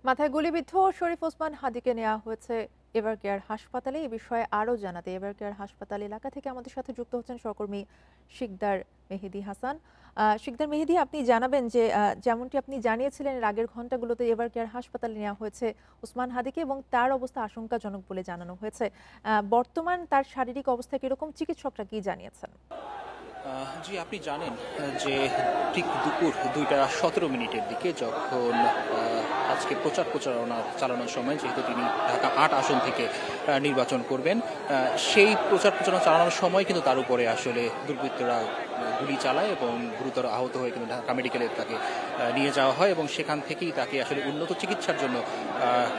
মাথায় গুলিবিদ্ধ শরীফ ওসমান হাদিকে নেওয়া হয়েছে এভার কেয়ার হাসপাতালে। এ বিষয়ে আরও জানাতে এভার কেয়ার হাসপাতাল এলাকা থেকে আমাদের সাথে যুক্ত হচ্ছেন সহকর্মী শিকদার মেহেদী হাসান। শিকদার মেহেদী, আপনি জানাবেন যে যেমনটি আপনি জানিয়েছিলেন এর আগের ঘন্টাগুলোতে এভার কেয়ার হাসপাতালে নেওয়া হয়েছে ওসমান হাদিকে এবং তার অবস্থা আশঙ্কাজনক বলে জানানো হয়েছে। বর্তমান তার শারীরিক অবস্থা কিরকম, চিকিৎসকরা কি জানিয়েছেন? জি, আপনি জানেন যে ঠিক দুপুর 2টা 17 মিনিটের দিকে যখন আজকে প্রচারণা চালানোর সময়, যেহেতু তিনি ঢাকা ৮ আসন থেকে নির্বাচন করবেন, সেই প্রচারণা চালানোর সময় কিন্তু তার উপরে আসলে দুর্বৃত্তরা গুলি চালায় এবং গুরুতর আহত হয়ে কিন্তু ঢাকা মেডিকেলে তাকে নিয়ে যাওয়া হয় এবং সেখান থেকেই তাকে আসলে উন্নত চিকিৎসার জন্য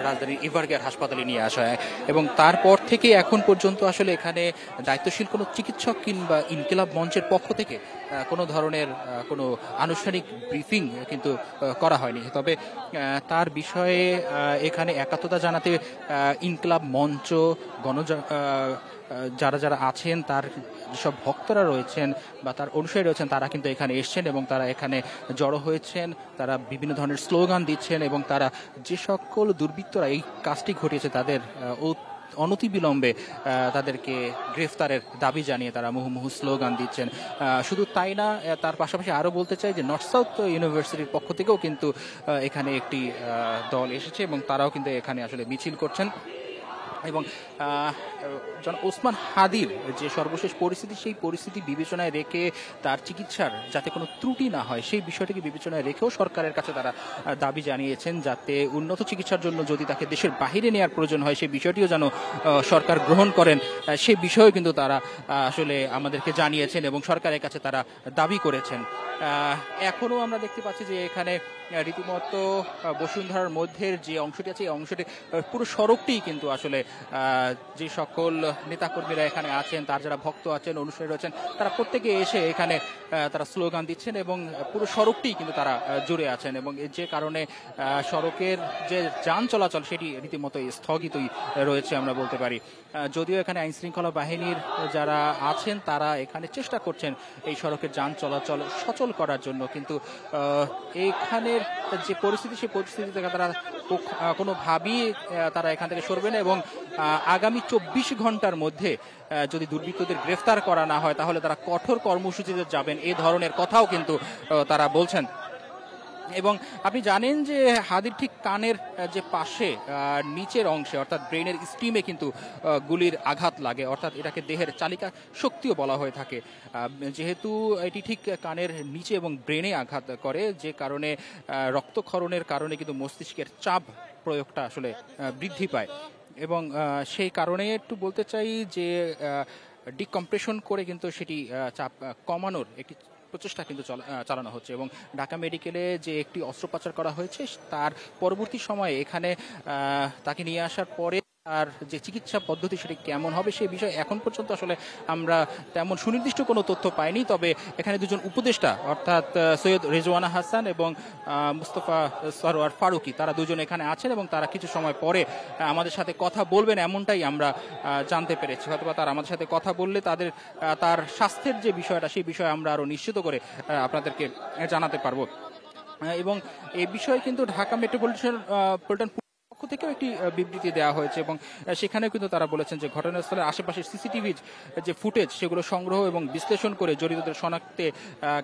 রাজধানীর এভার কেয়ার হাসপাতালে নিয়ে আসা হয়। এবং তারপর থেকে এখন পর্যন্ত আসলে এখানে দায়িত্বশীল কোনো চিকিৎসক কিংবা ইনকিলাব মঞ্চের পক্ষ থেকে কোনো ধরনের কোনো আনুষ্ঠানিক ব্রিফিং কিন্তু করা হয়নি। তবে তার বিষয়ে এখানে একাত্মতা জানাতে ইনকিলাব মঞ্চ, যারা যারা আছেন, তার যেসব ভক্তরা রয়েছেন বা তার অনুসারী রয়েছেন, তারা কিন্তু এখানে এসছেন এবং তারা এখানে জড়ো হয়েছেন। তারা বিভিন্ন ধরনের স্লোগান দিচ্ছেন এবং তারা যে সকল দুর্বৃত্তরা এই কাজটি ঘটিয়েছে তাদের অনতিবিলম্বে তাদেরকে গ্রেফতারের দাবি জানিয়ে তারা মুহুর্মুহু স্লোগান দিচ্ছেন। শুধু তাই না, তার পাশাপাশি আরও বলতে চাই যে নর্থ সাউথ ইউনিভার্সিটির পক্ষ থেকেও কিন্তু এখানে একটি দল এসেছে এবং তারাও কিন্তু এখানে আসলে মিছিল করছেন। এবং ওসমান হাদির যে সর্বশেষ পরিস্থিতি, সেই পরিস্থিতি বিবেচনায় রেখে তার চিকিৎসার যাতে কোনো ত্রুটি না হয় সেই বিষয়টিকে বিবেচনায় রেখেও সরকারের কাছে তারা দাবি জানিয়েছেন, যাতে উন্নত চিকিৎসার জন্য যদি তাকে দেশের বাহিরে নেওয়ার প্রয়োজন হয় সেই বিষয়টিও যেন সরকার গ্রহণ করেন, সেই বিষয়েও কিন্তু তারা আসলে আমাদেরকে জানিয়েছেন এবং সরকারের কাছে তারা দাবি করেছেন। এখনও আমরা দেখতে পাচ্ছি যে এখানে রীতিমতো বসুন্ধরার মধ্যের যে অংশটি আছে, এই অংশটি পুরো সড়কটি কিন্তু আসলে যে সকল নেতাকর্মীরা এখানে আছেন, তার যারা ভক্ত আছেন, অনুসারী রয়েছেন, তারা প্রত্যেকে এসে এখানে তারা স্লোগান দিচ্ছেন এবং পুরো সড়কটি কিন্তু তারা জুড়ে আছেন এবং যে কারণে সড়কের যে যান চলাচল সেটি রীতিমতো স্থগিতই রয়েছে আমরা বলতে পারি। যদিও এখানে আইন শৃঙ্খলা বাহিনীর যারা আছেন তারা এখানে চেষ্টা করছেন এই সড়কের যান চলাচল সচল করার জন্য, কিন্তু এইখানের যে পরিস্থিতি, সেই পরিস্থিতি থেকে তারা কোনোভাবেই তারা এখান থেকে সরবে না এবং আগামী 24 ঘন্টার মধ্যে যদি দুর্বৃত্তদের গ্রেফতার করা না হয় তাহলে তারা কঠোর কর্মসূচিতে যাবেন, এই ধরনের কথাও কিন্তু তারা বলছেন। এবং আপনি জানেন যে হাদির ঠিক কানের যে পাশে নিচের অংশে অর্থাৎ ব্রেনের স্টিমে কিন্তু গুলির আঘাত লাগে, অর্থাৎ এটাকে দেহের চালিকা শক্তিও বলা হয়ে থাকে। যেহেতু এটি ঠিক কানের নিচে এবং ব্রেনে আঘাত করে, যে কারণে রক্তক্ষরণের কারণে কিন্তু মস্তিষ্কের চাপ প্রয়োগটা আসলে বৃদ্ধি পায় এবং সেই কারণে একটু বলতে চাই যে ডিকম্প্রেশন করে কিন্তু সেটি চাপ কমানোর একটি প্রচেষ্টা কিন্তু চালানো হচ্ছে এবং ঢাকা মেডিকেলে যে একটি অস্ত্রোপচার করা হয়েছে তার পরবর্তী সময়ে এখানে তাকে নিয়ে আসার পরে আর যে চিকিৎসা পদ্ধতি সেটি কেমন হবে সেই বিষয়ে এখন পর্যন্ত আসলে আমরা তেমন সুনির্দিষ্ট কোনো তথ্য পাইনি। তবে এখানে দুজন উপদেষ্টা অর্থাৎ সৈয়দ রেজওয়ানা হাসান এবং মুস্তফা সরোয়ার ফারুকি, তারা দুজন এখানে আছেন এবং তারা কিছু সময় পরে আমাদের সাথে কথা বলবেন এমনটাই আমরা জানতে পেরেছি। হয়তোবা তারা আমাদের সাথে কথা বললে তার স্বাস্থ্যের যে বিষয়টা সেই বিষয়ে আমরা আরও নিশ্চিত করে আপনাদেরকে জানাতে পারবো। এবং এই বিষয়ে কিন্তু ঢাকা মেট্রোপলিটন পক্ষ থেকেও একটি বিবৃতি দেওয়া হয়েছে এবং সেখানেও কিন্তু তারা বলেছেন যে ঘটনাস্থলের আশেপাশের সিসিটিভির যে ফুটেজ সেগুলো সংগ্রহ এবং বিশ্লেষণ করে জড়িতদের শনাক্তে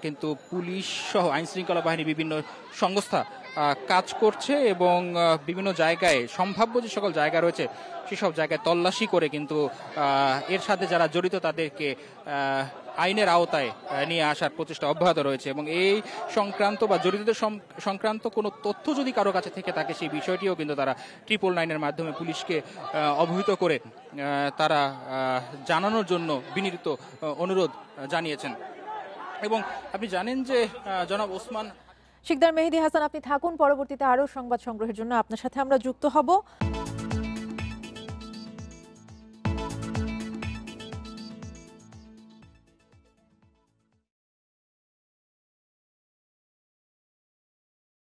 কিন্তু পুলিশ সহ আইন শৃঙ্খলা বাহিনী বিভিন্ন সংস্থা কাজ করছে এবং বিভিন্ন জায়গায় সম্ভাব্য যে সকল জায়গা রয়েছে সেসব জায়গায় তল্লাশি করে কিন্তু এর সাথে যারা জড়িত তাদেরকে আইনের আওতায় নিয়ে আসার প্রচেষ্টা অব্যাহত রয়েছে এবং এই সংক্রান্ত বা জড়িতদের সংক্রান্ত কোনো তথ্য যদি কারো কাছে থেকে থাকে সেই বিষয়টিও কিন্তু তারা 999-এর মাধ্যমে পুলিশকে অবহিত করে তারা জানানোর জন্য বিনীত অনুরোধ জানিয়েছেন। এবং আপনি জানেন যে জনাব ওসমান শিকদার মেহেদী হাসান, আপনি থাকুন, পরবর্তীতে আরও সংবাদ সংগ্রহের জন্য আপনার সাথে আমরা যুক্ত হব।